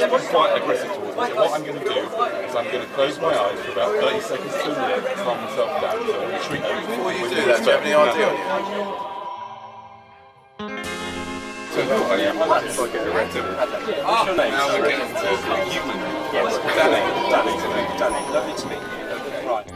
quite aggressive towards me. So what I'm going to do is I'm going to close my eyes for about 30 seconds to a minute to calm myself down. So I'm going to treat you. Before you do that, do you have any idea on you? So no, I am. If I get erected. What's your name? Now we're getting to human. Yes, Danny. Lovely to meet you. Right.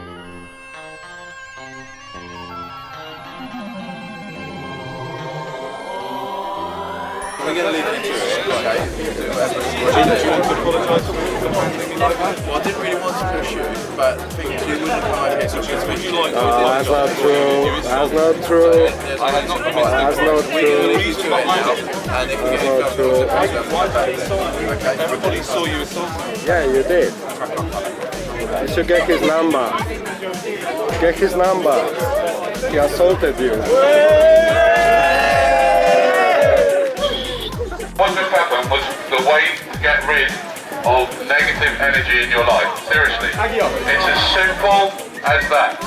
We're going to leave it to it, okay? Do you want to apologise for handling me like that? Well, I didn't really want to push you, but the thing is, you wouldn't come over here to just Would you like to? That's not true. That's not true. I have not That's not We're going to true. leave you to it now, and if we get in trouble, we'll have to okay? Everybody saw you assaulting. Yeah, you did. You should get his number. Get his number. He assaulted you. What just happened was the way to get rid of negative energy in your life. Seriously. It's as simple as that.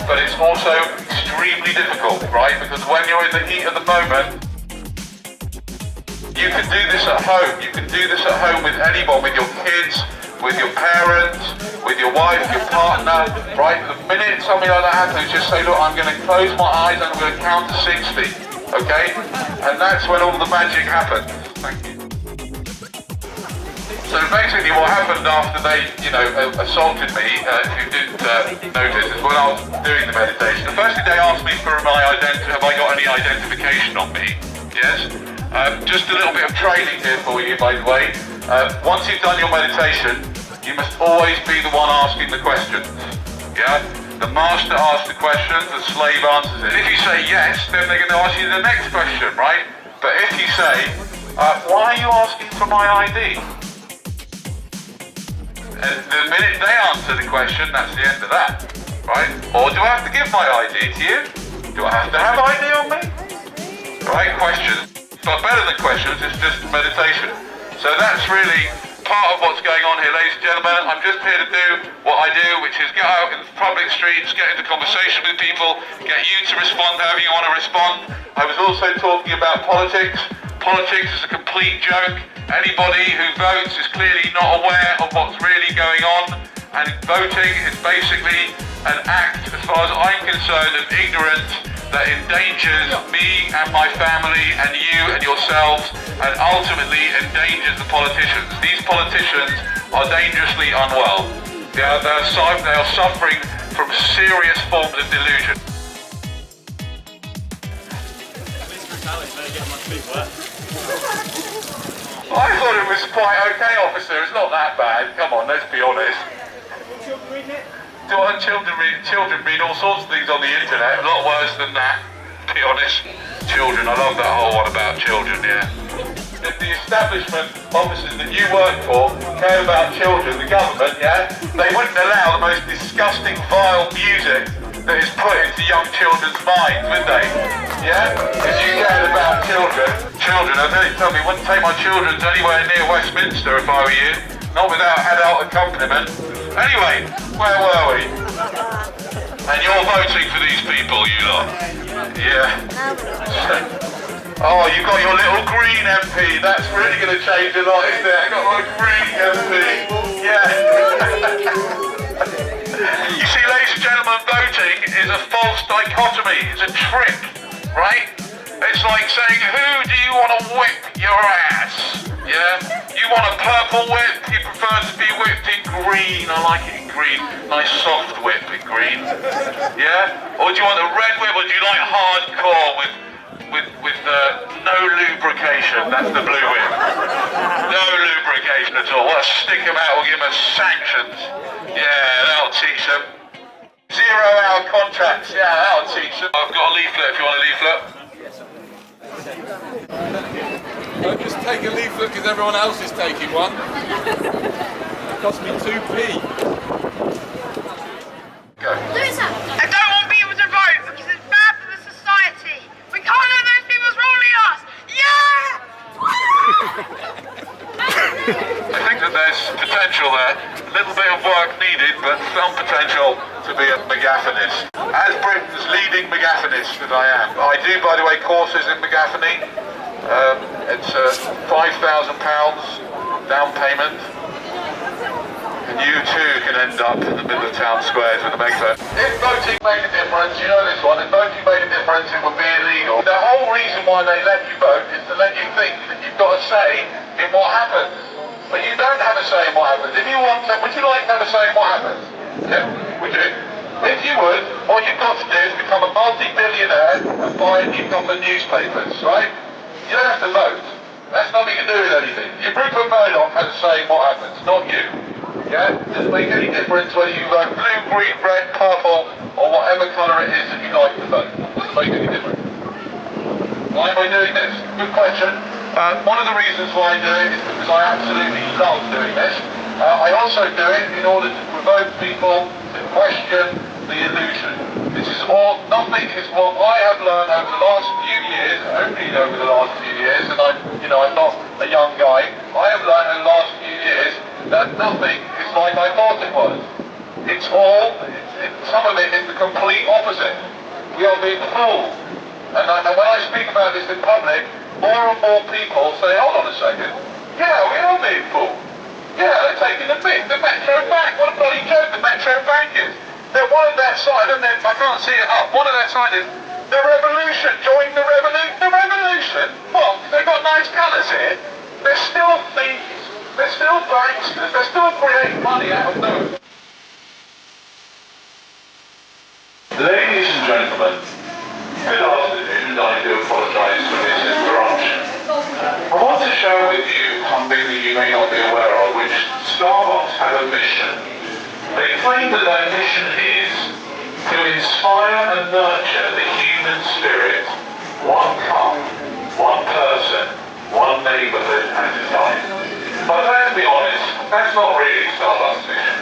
But it's also extremely difficult, right? Because when you're in the heat of the moment, you can do this at home. You can do this at home with anyone, with your kids, with your parents, with your wife, your partner, right? The minute something like that happens, just say, look, I'm going to close my eyes and I'm going to count to 60. Okay? And that's when all the magic happens. Thank you. So basically what happened after they, assaulted me, if you didn't notice, is when I was doing the meditation, the first thing they asked me for my identity, have I got any identification on me? Yes? Just a little bit of training here for you, by the way. Once you've done your meditation, you must always be the one asking the questions. Yeah? The master asks the questions, the slave answers it. If you say yes, then they're going to ask you the next question, right? But if you say, why are you asking for my ID? And the minute they answer the question, that's the end of that, right? Or do I have to give my ID to you? Do I have to have ID on me? Right, questions. But better than questions, it's just meditation. So that's really part of what's going on here, ladies and gentlemen. I'm just here to do what I do, which is get out in the public streets, get into conversation with people, get you to respond however you want to respond. I was also talking about politics. Politics is a complete joke. Anybody who votes is clearly not aware of what's really going on, and voting is basically an act, as far as I'm concerned, of ignorance that endangers me and my family and you and yourselves, and ultimately endangers the politicians. These politicians are dangerously unwell. They are suffering from serious forms of delusion. I thought it was quite okay, officer. It's not that bad. Come on, let's be honest. Children read all sorts of things on the internet, a lot worse than that, to be honest. Children, I love that whole one about children, yeah. If the establishment officers that you work for care about children, the government, yeah, they wouldn't allow the most disgusting, vile music that is put into young children's minds, would they? Yeah? If you cared about children, I tell me, wouldn't take my children to anywhere near Westminster if I were you. Not without adult accompaniment. Anyway, where were we? And you're voting for these people, you lot? Yeah. Oh, you got your little green MP. That's really going to change a lot, isn't it? I got my green MP. Yeah. You see, ladies and gentlemen, voting is a false dichotomy. It's a trick, right? It's like saying, who do you want to whip your ass? Yeah? You want a purple whip? You prefer to be whipped in green. I like it in green. Nice soft whip in green. Yeah? Or do you want a red whip, or do you like hardcore with no lubrication? That's the blue whip. No lubrication at all. We'll stick them out, we'll give them sanctions. Yeah, that'll teach them. 0-hour contracts, yeah, that'll teach them. I've got a leaflet if you want a leaflet. Don't just take a leaflet because everyone else is taking one. It cost me 2p. Go. I don't want people to vote because it's bad for the society. We can't let those people ruling us. Yeah! I think that there's potential there. A little bit of work needed, but some potential to be a McGaffinist. As Britain's leading McGaffinist that I am. I do, by the way, courses in McGaffiny. It's £5,000 down payment, and you too can end up in the middle of town squares with a megaphone. If voting made a difference, you know this one, if voting made a difference it would be illegal. The whole reason why they let you vote is to let you think that you've got a say in what happens. But you don't have a say in what happens. If you want to, would you like to have a say in what happens? Yeah, would you? If you would, all you've got to do is become a multi-billionaire and buy Newcomer newspapers, right? You don't have to vote. That's nothing to do with anything. If Rupert Murdoch has a say in what happens, not you. Yeah? It doesn't make any difference whether you vote blue, green, red, purple, or whatever colour it is that you like to vote. It doesn't make any difference. Why am I doing this? Good question. One of the reasons why I do it is because I absolutely love doing this. I also do it in order to provoke people to question the illusion. This is all, nothing is what I have learned over the last few years, only over the last few years, and I'm not a young guy. I have learned in the last few years that nothing is like I thought it was. It's all, some of it is the complete opposite. We are being fooled. And when I speak about this in public, more and more people say, hold on a second, yeah, we are being fooled. Yeah, they're taking the Metro Bank. What a bloody joke the Metro Bank is. They're one of their side, and I can't see it up. One of their side is the revolution. Join the revolution. The revolution? What? They've got nice colours here. They're still thieves. They're still banksters. They're still creating money out of nowhere. Ladies and gentlemen, good afternoon, and I do apologise for this interruption. I want to share with you something that you may not be aware of, which Starbucks have a mission. They claim that their mission is to inspire and nurture the human spirit, one cup, one person, one neighbourhood at a time. But let's be honest, that's not really Starbucks' mission.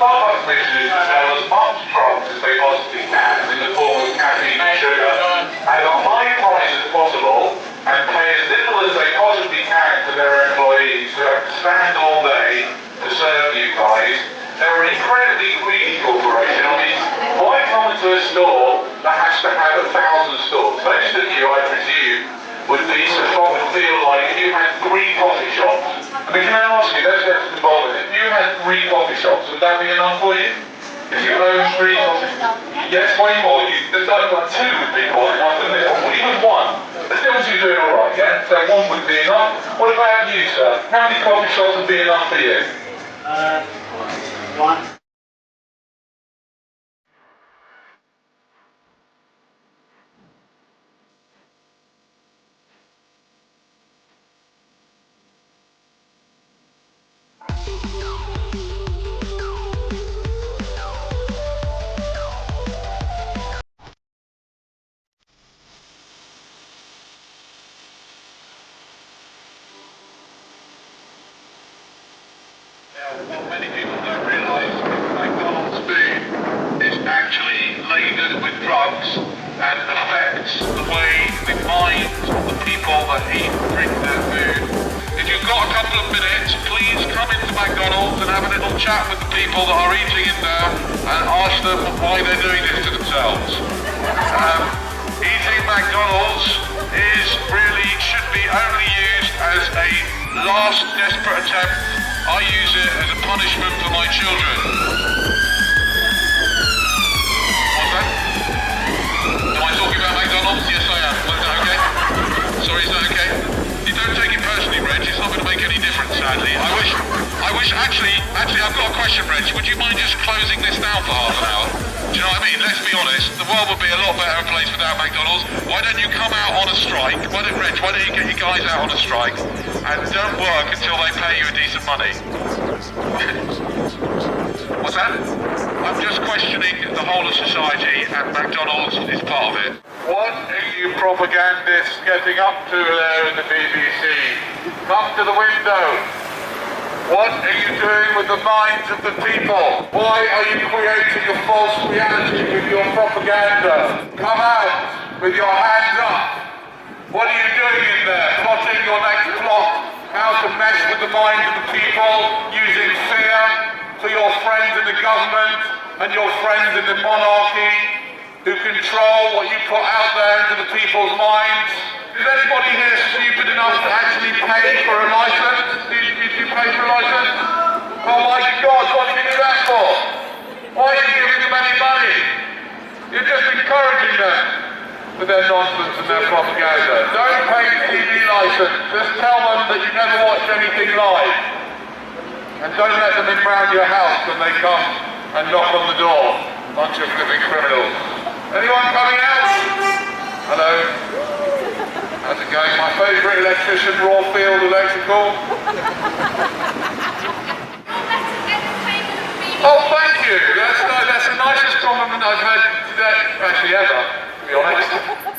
Starbucks' mission is to sell as much drugs as they possibly can in the form of caffeine and sugar at a high price as possible and pay as little as they possibly can to their employees who have to stand all day to serve you guys. They're an incredibly greedy corporation. I mean, why come into a store that has to have 1,000 stores? Most of you, I presume, would feel like if you had 3 coffee shops. I mean, can I ask you, let's get to the bottom of it. If you had 3 coffee shops, would that be enough for you? If you own 3 coffee shops? Yes, way more. There's only like 2 would be quite enough, and even 1. As long as you're doing alright, yeah? So 1 would be enough. What about you, sir? How many coffee shops would be enough for you? 1. What many people don't realise is McDonald's food is actually laden with drugs and affects the way, the minds of the people that eat and drink their food. If you've got a couple of minutes, please come into McDonald's and have a little chat with the people that are eating in there and ask them why they're doing this to themselves. Eating McDonald's should be only used as a last desperate attempt. I use it as a punishment for my children. What's that? Am I talking about McDonald's? Yes, I am. Is that okay? Sorry, is that okay? You don't take it personally, Reg. It's not going to make any difference, sadly. I wish, actually, I've got a question, Reg. Would you mind just closing this down for half an hour? Do you know what I mean? Let's be honest. The world would be a lot better place without McDonald's. Why don't you come out on a strike? Why don't you get you guys out on a strike and don't work until they pay you a decent money? What's that? I'm just questioning the whole of society, and McDonald's is part of it. What are you propagandists getting up to there in the BBC? Come to the window. What are you doing with the minds of the people? Why are you creating a false reality with your propaganda? Come out with your hands up. What are you doing in there? Plotting your next plot? How to mess with the minds of the people using fear for your friends in the government and your friends in the monarchy who control what you put out there into the people's minds? Is anybody here stupid enough to actually pay for a license? Did you pay for a license? Oh my God, what did you do that for? Why are you giving them any money? You're just encouraging them with their nonsense and their propaganda. Don't pay the TV license. Just tell them that you never watched anything live. And don't let them in round your house when they come and knock on the door. Bunch of flipping criminals. Anyone coming out? Hello. How's it going? My favourite electrician, Rawfield Electrical. Oh, thank you. That's the nicest compliment I've had today, actually ever, to be honest.